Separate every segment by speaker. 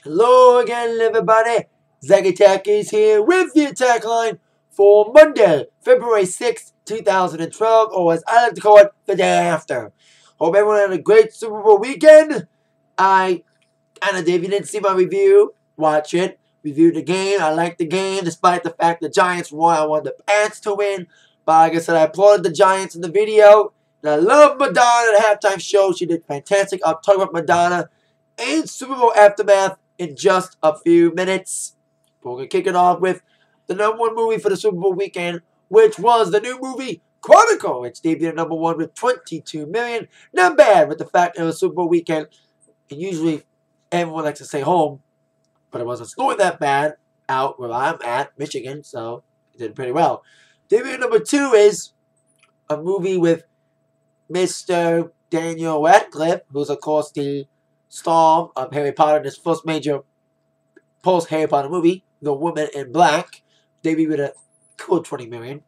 Speaker 1: Hello again, everybody. Zach Attack is here with the Atakline for Monday, February 6th, 2012, or as I like to call it, the day after. Hope everyone had a great Super Bowl weekend. If you didn't see my review, watch it. Reviewed the game. I liked the game, despite the fact the Giants won. I wanted the Pats to win. But like I said, I applauded the Giants in the video. And I love Madonna at the halftime show. She did fantastic. I'll talk about Madonna and Super Bowl Aftermath in just a few minutes. We're going to kick it off with the #1 movie for the Super Bowl weekend, which was the new movie Chronicle, which debuted at #1 with 22 million. Not bad with the fact it was Super Bowl weekend. And usually everyone likes to stay home, but it wasn't snowing that bad out where I'm at, Michigan, so it did pretty well. Debuting #2 is a movie with Mr. Daniel Radcliffe, who's of course the star of Harry Potter in his first major post-Harry Potter movie, The Woman in Black, debuted with a cool 20 million.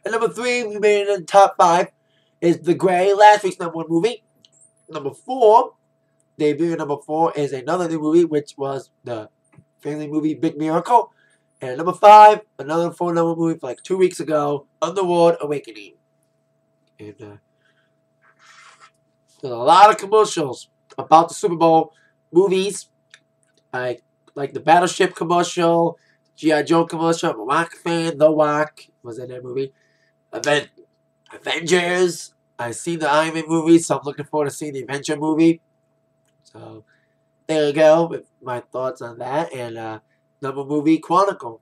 Speaker 1: And #3, we made it in the top 5, is The Grey, last week's #1 movie. #4, debuting at #4 is another new movie, which was the family movie Big Miracle. And #5, another #4 movie for like 2 weeks ago, Underworld Awakening. And there's a lot of commercials about the Super Bowl movies. I like the Battleship commercial, G.I. Joe commercial. I'm a Rock fan. The Rock was in that movie. Avengers. I've seen the Iron Man movie, so I'm looking forward to seeing the Avenger movie. So there you go with my thoughts on that. And number movie Chronicle.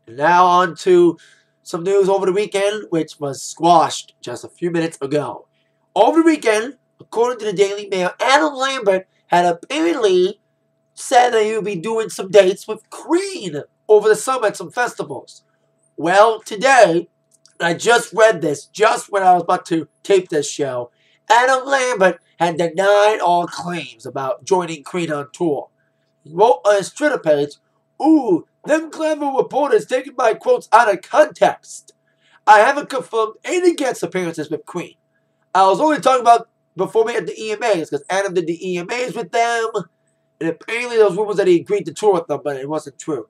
Speaker 1: And now on to some news over the weekend, which was squashed just a few minutes ago. Over the weekend, according to the Daily Mail, Adam Lambert had apparently said that he would be doing some dates with Queen over the summer at some festivals. Well, today, I just read this just when I was about to tape this show. Adam Lambert had denied all claims about joining Queen on tour. He wrote on his Twitter page, "Ooh, them clever reporters taking my quotes out of context. I haven't confirmed any guest appearances with Queen. I was only talking about performing at the EMAs because Adam did the EMAs with them. And apparently there was rumors that he agreed to tour with them, but it wasn't true."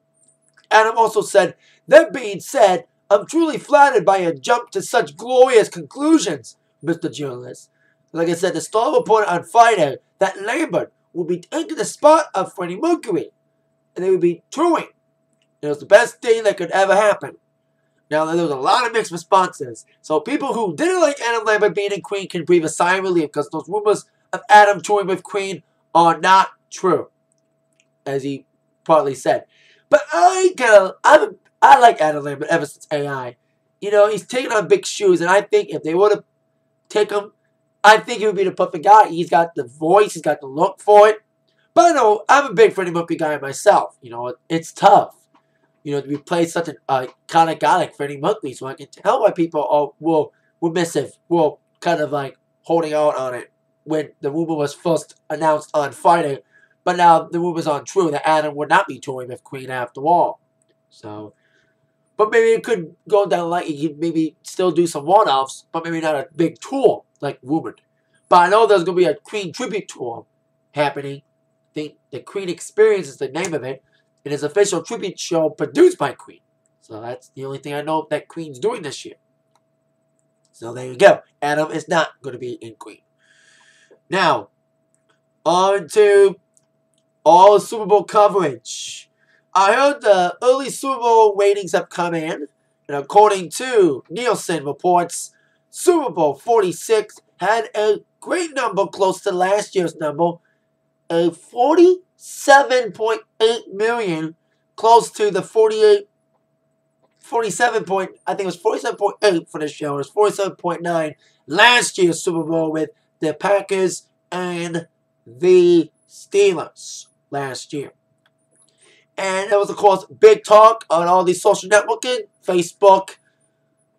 Speaker 1: Adam also said, "That being said, I'm truly flattered by your jump to such glorious conclusions, Mr. Journalist." Like I said, the Star reported on Friday that Lambert will be taking the spot of Freddie Mercury, and they would be touring. It was the best thing that could ever happen. Now, there was a lot of mixed responses, so people who didn't like Adam Lambert being in Queen can breathe a sigh of relief because those rumors of Adam touring with Queen are not true, as he partly said. But I like Adam Lambert ever since AI. You know, he's taking on big shoes, and I think if they were to take him, I think he would be the perfect guy. He's got the voice, he's got the look for it. But I know I'm a big Freddie Mercury guy myself. You know, it's tough, you know, to replace such an iconic guy like Freddie Mercury. So I can tell why people were missive, were kind of like holding out on it when the rumor was first announced on Friday. But now the rumors aren't true that Adam would not be touring with Queen after all. So, but maybe it could go down like he could maybe still do some one-offs, but maybe not a big tour like rumored. But I know there's going to be a Queen tribute tour happening. I think the Queen Experience is the name of it. It is an official tribute show produced by Queen. So that's the only thing I know that Queen's doing this year. So there you go. Adam is not going to be in Queen. Now, on to all Super Bowl coverage. I heard the early Super Bowl ratings have come in, and according to Nielsen reports, Super Bowl 46 had a great number close to last year's number, a 47.8 million, close to the 47.8 for the show. It was 47.9 last year's Super Bowl with the Packers and the Steelers last year. And there was, of course, big talk on all these social networking, Facebook,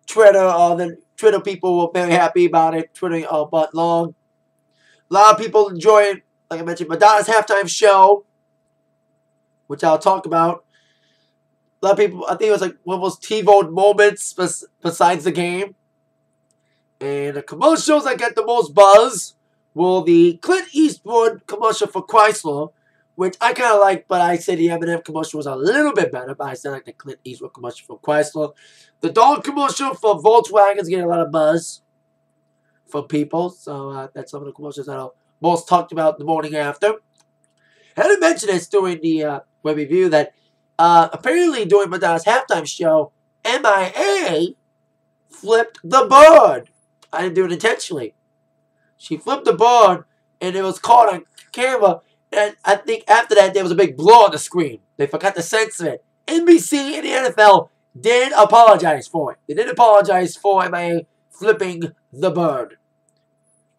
Speaker 1: Twitter. All the Twitter people were very happy about it, twittering all but long. A lot of people enjoyed, like I mentioned, Madonna's halftime show, which I'll talk about. A lot of people, I think it was like one of those TiVo moments besides the game. And the commercials that get the most buzz Well, the Clint Eastwood commercial for Chrysler, which I kind of like, but I say the M&M commercial was a little bit better, but I still like the Clint Eastwood commercial for Chrysler. The dog commercial for Volkswagen is getting a lot of buzz from people, so that's some of the commercials that are most talked about the morning after. I didn't mention this during the web review that apparently during Madonna's halftime show, MIA flipped the bird. I didn't do it intentionally. She flipped the bird, and it was caught on camera. And I think after that, there was a big blow on the screen. They forgot to censor it. NBC and the NFL did apologize for it. They did apologize for MIA flipping the bird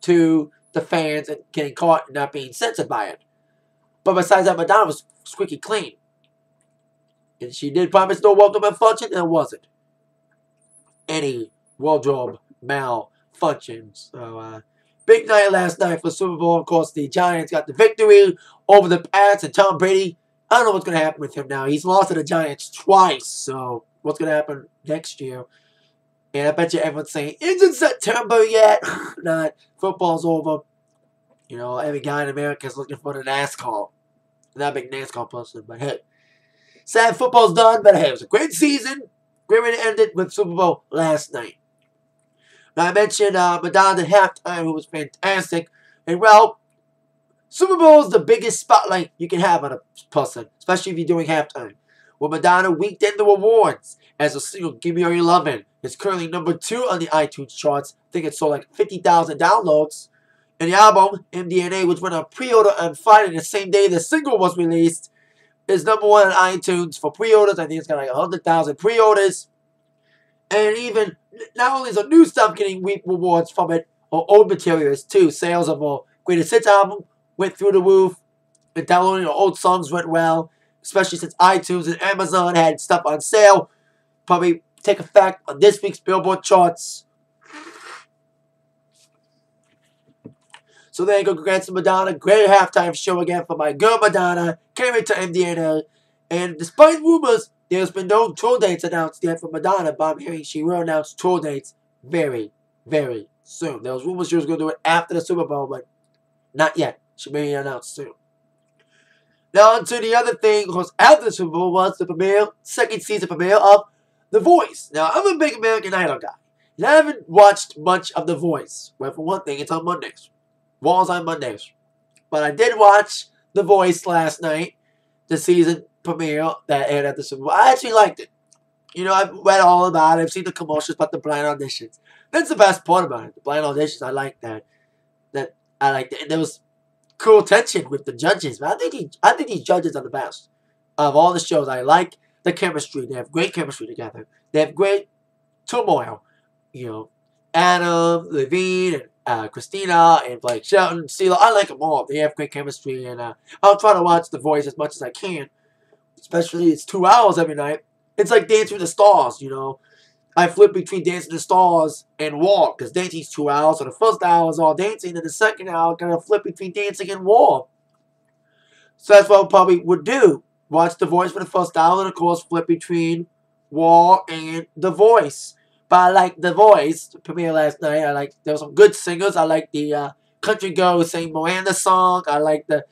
Speaker 1: to the fans and getting caught and not being censored by it. But besides that, Madonna was squeaky clean. And she did promise no welcome malfunction, and it wasn't any wardrobe malfunction. So, big night last night for Super Bowl. Of course, the Giants got the victory over the Pats and Tom Brady. I don't know what's going to happen with him now. He's lost to the Giants twice. So, what's going to happen next year? And I bet you everyone's saying, isn't September yet? Not. Football's over. You know, every guy in America is looking for the NASCAR. Not a big NASCAR person, but hey. Sad football's done, but hey, it was a great season. Great way to end it with Super Bowl last night. Now, I mentioned Madonna at halftime, who was fantastic. And, well, Super Bowl is the biggest spotlight you can have on a person, especially if you're doing halftime. Well, Madonna weeked in the awards as a single, Give Me All Your Lovin'. It's currently #2 on the iTunes charts. I think it sold like 50,000 downloads. And the album, MDNA, which went on pre-order on Friday, the same day the single was released, is #1 on iTunes for pre-orders. I think it's got like 100,000 pre-orders. And even, not only is the new stuff getting week rewards from it, or old materials too. Sales of a Greatest Hits album went through the roof. And downloading old songs went well, especially since iTunes and Amazon had stuff on sale. Probably take effect on this week's Billboard charts. So there you go. Congrats to Madonna. Great halftime show again for my girl Madonna. Can't wait to MDNA. And despite rumors, there's been no tour dates announced yet for Madonna, but I'm hearing she will announce tour dates very, very soon. There was rumors she was going to do it after the Super Bowl, but not yet. She may be announced soon. Now on to the other thing, because after the Super Bowl was the second season premiere of The Voice. Now, I'm a big American Idol guy, and I haven't watched much of The Voice. Well, for one thing, it's on Mondays. Raw's on Mondays. But I did watch The Voice last night, the season premiere that aired at the Super Bowl. I actually liked it. You know, I've read all about it. I've seen the commercials about the blind auditions. That's the best part about it. The blind auditions, I like that. I liked it. And there was cool tension with the judges. But I think these judges are the best. Of all the shows, I like the chemistry. They have great chemistry together. They have great turmoil. You know, Adam, Levine, and Christina, and Blake Shelton, CeeLo. I like them all. They have great chemistry. And I'll try to watch The Voice as much as I can. Especially it's 2 hours every night. It's like Dancing with the Stars, you know. I flip between Dancing with the Stars and War, because dancing's 2 hours. So the first hour is all dancing, and the second hour I'm going to flip between dancing and War. So that's what I probably would do. Watch The Voice for the first hour, and of course flip between War and The Voice. But I like The Voice, the premiere last night. There were some good singers. I like the country girl who sang Miranda's song. I like the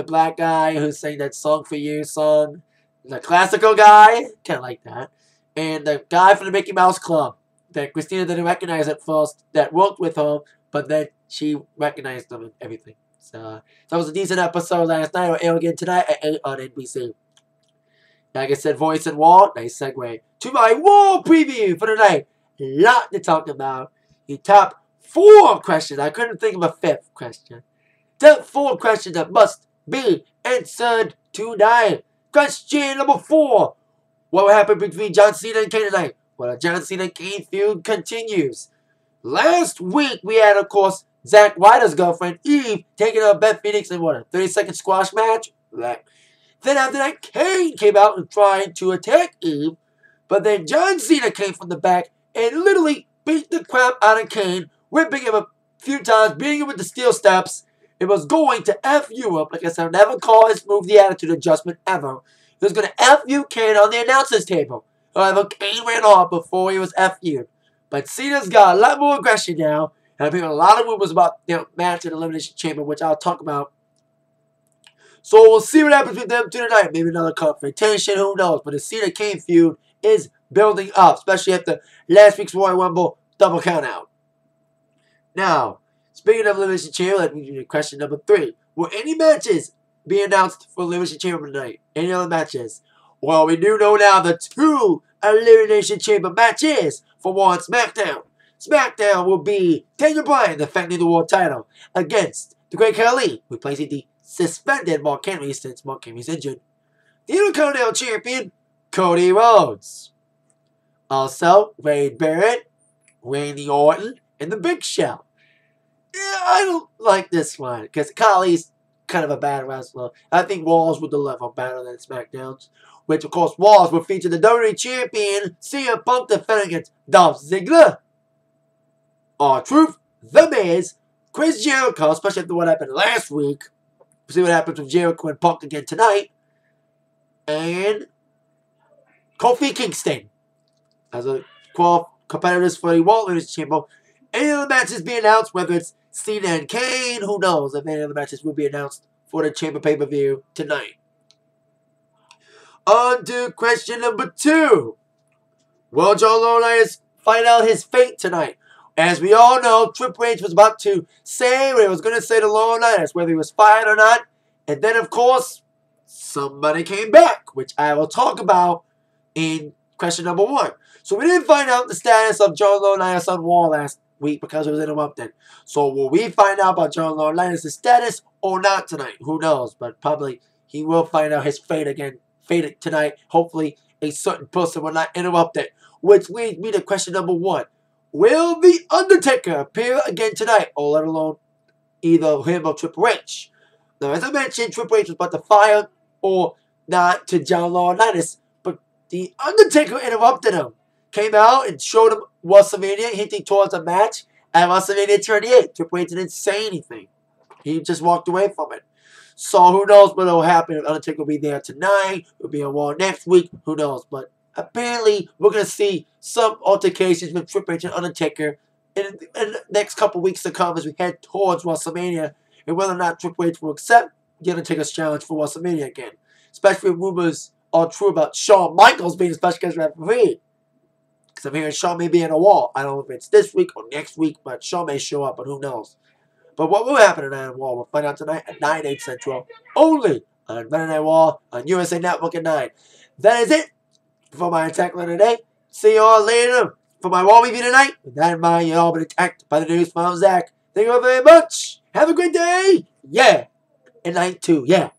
Speaker 1: black guy who sang that Song for You song. The classical guy, kind of like that. And the guy from the Mickey Mouse Club that Christina didn't recognize at first, that worked with her, but then she recognized them and everything. So that was a decent episode last night. It'll air again tonight at 8 on NBC. Like I said, Voice and War. Nice segue to my Raw Preview for tonight. A lot to talk about. The top 4 questions. I couldn't think of a 5th question. Top 4 questions that must be answered tonight. Question number 4. What will happen between John Cena and Kane tonight? Well, the John Cena Kane feud continues. Last week, we had, of course, Zack Ryder's girlfriend, Eve, taking on Beth Phoenix in what, a 30-second squash match? Then after that, Kane came out and tried to attack Eve. But then John Cena came from the back and literally beat the crap out of Kane, whipping him a few times, beating him with the steel steps. It was going to F you up. Like I said, I'll never call his move the attitude adjustment ever. He was going to F you Kane on the announcer's table. However, Kane ran off before he was F you'd. But Cena's got a lot more aggression now. And I'm hearing a lot of rumors about match in Elimination Chamber, which I'll talk about. So we'll see what happens with them tonight. Maybe another confrontation, who knows? But the Cena Kane feud is building up, especially after last week's Royal Rumble double count out. Now, speaking of Elimination Chamber, let me give you question number 3. Will any matches be announced for Elimination Chamber tonight? Any other matches? Well, we do know now the 2 Elimination Chamber matches for Raw and SmackDown. SmackDown will be Daniel Bryan defending the world title against the Great Khali, replacing the suspended Mark Henry since Mark Henry's injured. The Intercontinental Champion, Cody Rhodes. Also, Wade Barrett, Randy Orton, and the Big Show. Yeah, I don't like this one because Khali's kind of a bad wrestler. I think Walls would deliver better than SmackDown's, which of course Walls will feature the WWE Champion CM Punk defending against Dolph Ziggler, R-Truth, The Miz, Chris Jericho, especially after what happened last week. We'll see what happens with Jericho and Punk again tonight, and Kofi Kingston as a competitors for the Raw Elimination Chamber. Any of the matches be announced, whether it's Cena and Kane, who knows if any of the matches will be announced for the Chamber pay-per-view tonight. On to question number 2. Will John Laurinaitis find out his fate tonight? As we all know, Triple H was about to say what he was going to say to Laurinaitis, whether he was fired or not. And then, of course, somebody came back, which I will talk about in question number 1. So we didn't find out the status of John Laurinaitis on Raw last week because it was interrupted. So will we find out about John Laurinaitis' status or not tonight? Who knows? But probably he will find out his fate again. Fate tonight. Hopefully a certain person will not interrupt it. Which leads me to question number 1. Will The Undertaker appear again tonight? Or let alone either him or Triple H? Now, as I mentioned, Triple H was about to fire or not to John Laurinaitis. But The Undertaker interrupted him. Came out and showed him WrestleMania, hinting towards a match at WrestleMania 38. Triple H didn't say anything. He just walked away from it. So who knows what will happen if Undertaker will be there tonight, will be on Raw next week, who knows. But apparently we're going to see some altercations with Triple H and Undertaker in the next couple weeks to come as we head towards WrestleMania, and whether or not Triple H will accept the Undertaker's challenge for WrestleMania again. Especially if rumors are true about Shawn Michaels being a special guest referee. Because I'm hearing Shawn may be in a Raw. I don't know if it's this week or next week, but Shawn may show up, but who knows. But what will happen tonight on Raw, we'll find out tonight at 9, 8 Central. Only on Monday Night Raw on USA Network at 9. That is it for my Atakline today. See you all later for my Raw review tonight. With that in mind, you've all been attacked by the news from Zach. Thank you all very much. Have a great day. Yeah. And night too. Yeah.